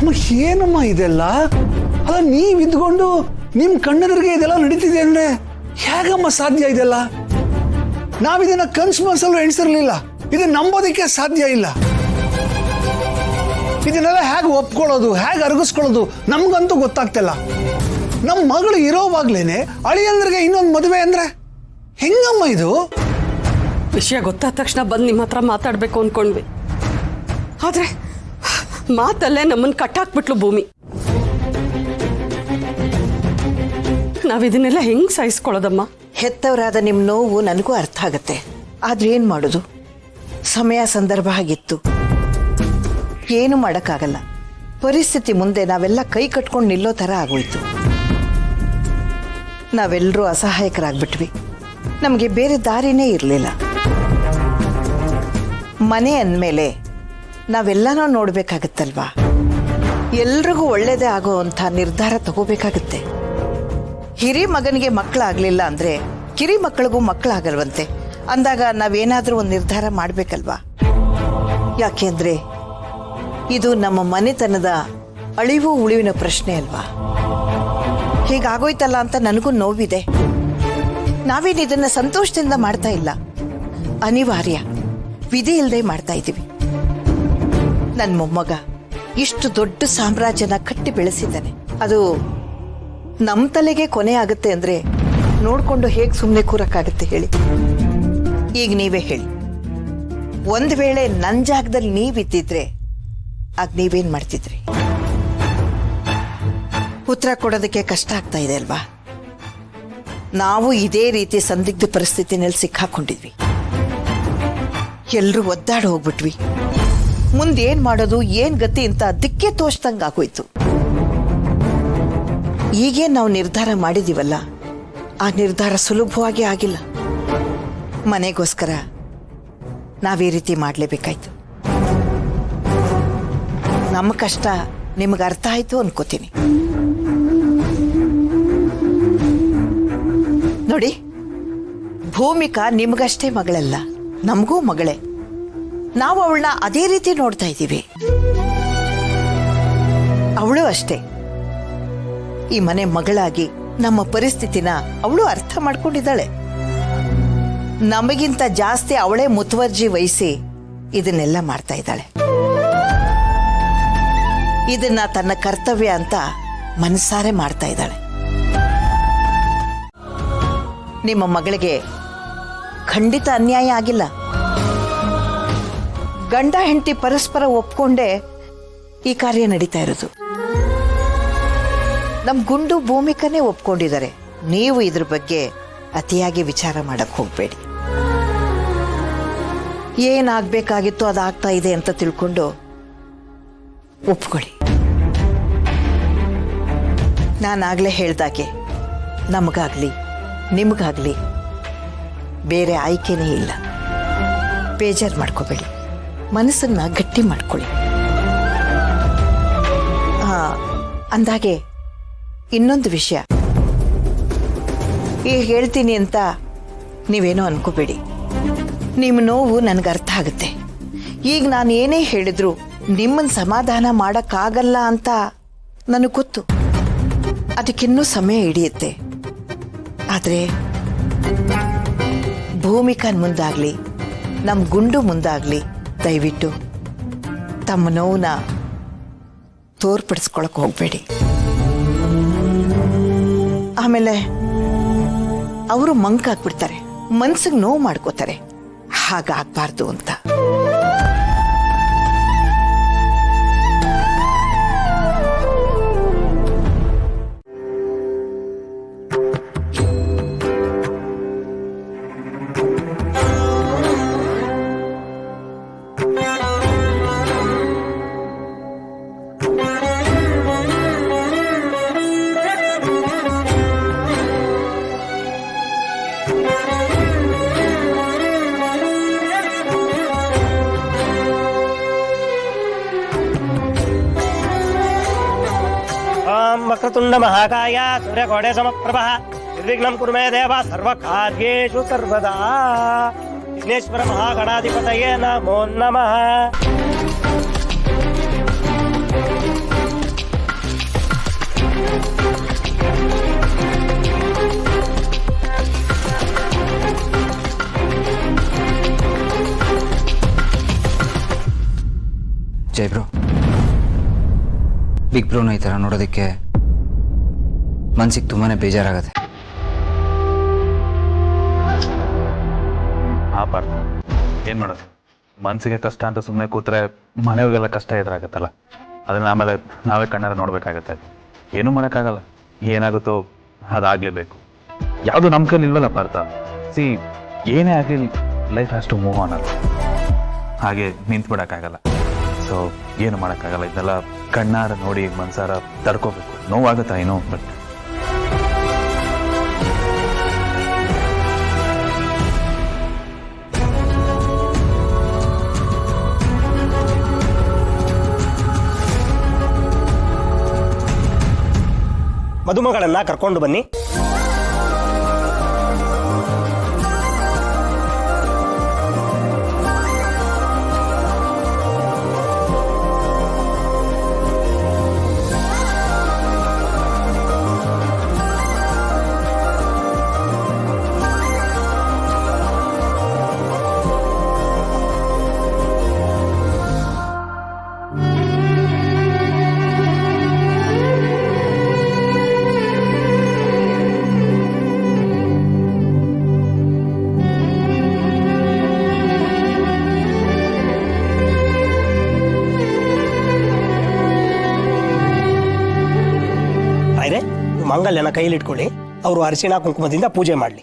ಅಮ್ಮ ಏನಮ್ಮ ಇದೆಲ್ಲ? ಅಲ್ಲ ನೀವ್ ಇದ್ಕೊಂಡು ನಿಮ್ ಕಣ್ಣೆದುರಿಗೆ ಇದೆಲ್ಲ ನಡೀತಿದೆ ಅಂದ್ರೆ ಹೇಗಮ್ಮ ಸಾಧ್ಯ ಇದೆಲ್ಲ? ನಾವಿದನ್ನ ಕನ್ಸು ಮನಸ್ಸಲ್ಲೂ ಎಣಿಸಿರ್ಲಿಲ್ಲ. ಇದನ್ನ ನಂಬೋದಕ್ಕೆ ಸಾಧ್ಯ ಇಲ್ಲ. ಇದನ್ನೆಲ್ಲ ಹೇಗೆ ಒಪ್ಕೊಳ್ಳೋದು, ಹೇಗೆ ಅರಗಿಸ್ಕೊಳ್ಳೋದು ನಮ್ಗಂತೂ ಗೊತ್ತಾಗ್ತಿಲ್ಲ. ನಮ್ಮ ಮಗಳು ಇರೋವಾಗ್ಲೇನೆ ಅಳಿಯಂದ್ರಿಗೆ ಇನ್ನೊಂದು ಮದುವೆ ಅಂದ್ರೆ ಹೆಂಗಮ್ಮ ಇದು? ವಿಷಯ ಗೊತ್ತಾದ ತಕ್ಷಣ ಬಂದು ನಿಮ್ಮ ಹತ್ರ ಮಾತಾಡ್ಬೇಕು ಅನ್ಕೊಂಡ್ವಿ. ಆದ್ರೆ ಮಾತಲ್ಲೇ ನಮ್ಮನ್ನು ಕಟ್ಟಾಕ್ಬಿಟ್ಲು ಭೂಮಿ. ನಾವಿದನ್ನೆಲ್ಲ ಹೆಂಗ್ ಸಹಿಸ್ಕೊಳ್ಳೋದಮ್ಮ? ಹೆತ್ತವರಾದ ನಿಮ್ಮ ನೋವು ನನಗೂ ಅರ್ಥ ಆಗತ್ತೆ. ಆದ್ರೆ ಏನ್ ಮಾಡೋದು, ಸಮಯ ಸಂದರ್ಭ ಆಗಿತ್ತು. ಏನು ಮಾಡೋಕ್ಕಾಗಲ್ಲ. ಪರಿಸ್ಥಿತಿ ಮುಂದೆ ನಾವೆಲ್ಲ ಕೈ ಕಟ್ಕೊಂಡು ನಿಲ್ಲೋ ಥರ ಆಗೋಯ್ತು. ನಾವೆಲ್ಲರೂ ಅಸಹಾಯಕರಾಗ್ಬಿಟ್ವಿ. ನಮಗೆ ಬೇರೆ ದಾರಿನೇ ಇರಲಿಲ್ಲ. ಮನೆ ಅಂದಮೇಲೆ ನಾವೆಲ್ಲನೂ ನೋಡ್ಬೇಕಾಗತ್ತಲ್ವಾ? ಎಲ್ರಿಗೂ ಒಳ್ಳೇದೇ ಆಗೋ ಅಂಥ ನಿರ್ಧಾರ ತಗೋಬೇಕಾಗತ್ತೆ. ಹಿರಿ ಮಗನಿಗೆ ಮಕ್ಕಳಾಗಲಿಲ್ಲ ಅಂದರೆ ಕಿರಿ ಮಕ್ಕಳಿಗೂ ಮಕ್ಕಳಾಗಲ್ವಂತೆ. ಅಂದಾಗ ನಾವೇನಾದರೂ ಒಂದು ನಿರ್ಧಾರ ಮಾಡಬೇಕಲ್ವಾ? ಯಾಕೆಂದರೆ ಇದು ನಮ್ಮ ಮನೆತನದ ಅಳಿವು ಉಳಿವಿನ ಪ್ರಶ್ನೆ ಅಲ್ವಾ? ಹೀಗಾಗೋಯ್ತಲ್ಲ ಅಂತ ನನಗೂ ನೋವಿದೆ. ನಾವೇನು ಇದನ್ನು ಸಂತೋಷದಿಂದ ಮಾಡ್ತಾ ಇಲ್ಲ, ಅನಿವಾರ್ಯ, ವಿಧಿ ಇಲ್ಲದೆ ಮಾಡ್ತಾ ಇದ್ದೀವಿ. ನನ್ನ ಮೊಮ್ಮಗ ಇಷ್ಟು ದೊಡ್ಡ ಸಾಮ್ರಾಜ್ಯನ ಕಟ್ಟಿ ಬೆಳೆಸಿದ್ದಾನೆ. ಅದು ನಮ್ಮ ತಲೆಗೆ ಕೊನೆ ಆಗುತ್ತೆ ಅಂದರೆ ನೋಡಿಕೊಂಡು ಹೇಗೆ ಸುಮ್ಮನೆ ಕೂರಕ್ಕಾಗುತ್ತೆ ಹೇಳಿ? ಈಗ ನೀವೇ ಹೇಳಿ, ಒಂದು ವೇಳೆ ನನ್ನ ಜಾಗದಲ್ಲಿ ನೀವಿದ್ದಿದ್ರೆ ಆಗ ನೀವೇನು ಮಾಡ್ತಿದ್ರಿ? ಉತ್ತರ ಕೊಡೋದಕ್ಕೆ ಕಷ್ಟ ಆಗ್ತಾ ಇದೆ ಅಲ್ವಾ? ನಾವು ಇದೇ ರೀತಿ ಸಂದಿಗ್ಧ ಪರಿಸ್ಥಿತಿನಲ್ಲಿ ಸಿಕ್ಕಾಕೊಂಡಿದ್ವಿ. ಎಲ್ಲರೂ ಒದ್ದಾಡಿ ಹೋಗ್ಬಿಟ್ವಿ. ಮುಂದೇನ್ ಮಾಡೋದು, ಏನ್ ಗತಿ ಅಂತ ದಿಕ್ಕೆ ತೋಚ್ದಂಗೆ ಆಗೋಯ್ತು. ಈಗೇನು ನಾವು ನಿರ್ಧಾರ ಮಾಡಿದೀವಲ್ಲ, ಆ ನಿರ್ಧಾರ ಸುಲಭವಾಗಿ ಆಗಿಲ್ಲ. ಮನೆಗೋಸ್ಕರ ನಾವೀ ರೀತಿ ಮಾಡಲೇಬೇಕಾಯ್ತು. ನಮ್ಮ ಕಷ್ಟ ನಿಮಗೆ ಅರ್ಥ ಆಯ್ತು ಅನ್ಕೋತೀನಿ. ನೋಡಿ, ಭೂಮಿಕಾ ನಿಮಗಷ್ಟೇ ಮಗಳಲ್ಲ, ನಮಗೂ ಮಗಳೇ. ನಾವು ಅವಳನ್ನ ಅದೇ ರೀತಿ ನೋಡ್ತಾ ಇದ್ದೀವಿ. ಅವಳು ಅಷ್ಟೇ ಈ ಮನೆ ಮಗಳಾಗಿ ನಮ್ಮ ಪರಿಸ್ಥಿತಿನ ಅವಳು ಅರ್ಥ ಮಾಡ್ಕೊಂಡಿದ್ದಾಳೆ. ನಮಗಿಂತ ಜಾಸ್ತಿ ಅವಳೇ ಮುತುವರ್ಜಿ ವಹಿಸಿ ಇದನ್ನೆಲ್ಲ ಮಾಡ್ತಾ ಇದ್ದಾಳೆ. ಇದನ್ನ ತನ್ನ ಕರ್ತವ್ಯ ಅಂತ ಮನಸಾರೆ ಮಾಡ್ತಾ ಇದ್ದಾಳೆ. ನಿಮ್ಮ ಮಗಳಿಗೆ ಖಂಡಿತ ಅನ್ಯಾಯ ಆಗಿಲ್ಲ. ಗಂಡ ಹೆಂಡತಿ ಪರಸ್ಪರ ಒಪ್ಕೊಂಡೇ ಈ ಕಾರ್ಯ ನಡೀತಾ ಇರೋದು. ನಮ್ಮ ಗುಂಡು ಭೂಮಿಕನೇ ಒಪ್ಕೊಂಡಿದ್ದಾರೆ. ನೀವು ಇದ್ರ ಬಗ್ಗೆ ಅತಿಯಾಗಿ ವಿಚಾರ ಮಾಡಕ್ ಹೋಗ್ಬೇಡಿ. ಏನಾಗಬೇಕಾಗಿತ್ತು ಅದಾಗ್ತಾ ಇದೆ ಅಂತ ತಿಳ್ಕೊಂಡು ಒಪ್ಕೊಳ್ಳಿ. ನಾನಾಗಲೇ ಹೇಳ್ದಾಗೆ ನಮಗಾಗ್ಲಿ ನಿಮಗಾಗ್ಲಿ ಬೇರೆ ಆಯ್ಕೆನೇ ಇಲ್ಲ. ಬೇಜಾರು ಮಾಡ್ಕೋಬೇಡಿ, ಮನಸ್ಸನ್ನ ಗಟ್ಟಿ ಮಾಡ್ಕೊಳ್ಳಿ. ಅಂದಾಗೆ ಇನ್ನೊಂದು ವಿಷಯ ಈಗ ಹೇಳ್ತೀನಿ ಅಂತ ನೀವೇನೋ ಅನ್ಕೋಬೇಡಿ. ನಿಮ್ಮ ನೋವು ನನಗೆ ಅರ್ಥ ಆಗುತ್ತೆ. ಈಗ ನಾನು ಏನೇ ಹೇಳಿದ್ರು ನಿಮ್ಮನ್ನು ಸಮಾಧಾನ ಮಾಡೋಕ್ಕಾಗಲ್ಲ ಅಂತ ನನಗೆ ಗೊತ್ತು. ಅದಕ್ಕಿನ್ನೂ ಸಮಯ ಹಿಡಿಯುತ್ತೆ. ಆದರೆ ಭೂಮಿಕನ್ ಮುಂದಾಗ್ಲಿ ನಮ್ಮ ಗುಂಡು ಮುಂದಾಗ್ಲಿ ದಯವಿಟ್ಟು ತಮ್ಮ ನೋವನ್ನ ತೋರ್ಪಡಿಸ್ಕೊಳಕ್ ಹೋಗ್ಬೇಡಿ. ಆಮೇಲೆ ಅವರು ಮಂಕಾಗ್ಬಿಡ್ತಾರೆ, ಮನ್ಸಿಗೆ ನೋವು ಮಾಡ್ಕೋತಾರೆ. ಹಾಗಾಗ್ಬಾರ್ದು ಅಂತ. वक्रतुंड महाकाय सूर्यकोटे समप्रभः निर्विघ्नं कुरु मे देव सर्वकार्येषु सर्वदा। विघ्नेश्वर महागणाधिपतये नमो नमः। ಜೈ ಬ್ರೋ, ಬಿಗ್ ಬ್ರೋನ ಈ ಥರ ನೋಡೋದಕ್ಕೆ ಮನ್ಸಿಗೆ ತುಂಬಾ ಬೇಜಾರಾಗತ್ತೆ. ಪಾರ್ಥ, ಏನು ಮಾಡೋದು, ಮನಸ್ಸಿಗೆ ಕಷ್ಟ ಅಂತ ಸುಮ್ಮನೆ ಕೂತ್ರೆ ಮನೆಯವ್ರಿಗೆಲ್ಲ ಕಷ್ಟ ಎದುರಾಗತ್ತಲ್ಲ. ಅದನ್ನ ಆಮೇಲೆ ನಾವೇ ಕಣ್ಣಾರ ನೋಡ್ಬೇಕಾಗತ್ತೆ. ಏನೂ ಮಾಡೋಕ್ಕಾಗಲ್ಲ, ಏನಾಗುತ್ತೋ ಅದಾಗಲೇಬೇಕು. ಯಾವುದು ನಮ್ಮ ಕೈಲಿ ಇಲ್ವಲ್ಲ ಪಾರ್ಥ. ಸಿ, ಏನೇ ಆಗಲಿ life has to move on ಅಲ್ಲ, ಹಾಗೆ ನಿಂತ್ಬಿಡೋಕ್ಕಾಗಲ್ಲ. ಸೊ ಏನು ಮಾಡೋಕ್ಕಾಗಲ್ಲ, ಇದನ್ನೆಲ್ಲ ಕಣ್ಣಾರ ನೋಡಿ ಮನ್ಸಾರ ತಡ್ಕೋಬೇಕು. ನೋವಾಗುತ್ತಾ ಏನೋ, ಬಟ್ ಮದುಮಗಳನ್ನ ಕರ್ಕೊಂಡು ಬನ್ನಿ. ಮಾಂಗಲ್ಯನ ಕೈಲಿಟ್ಕೊಳ್ಳಿ. ಅವರು ಅರಿಶಿಣ ಕುಂಕುಮದಿಂದ ಪೂಜೆ ಮಾಡಲಿ.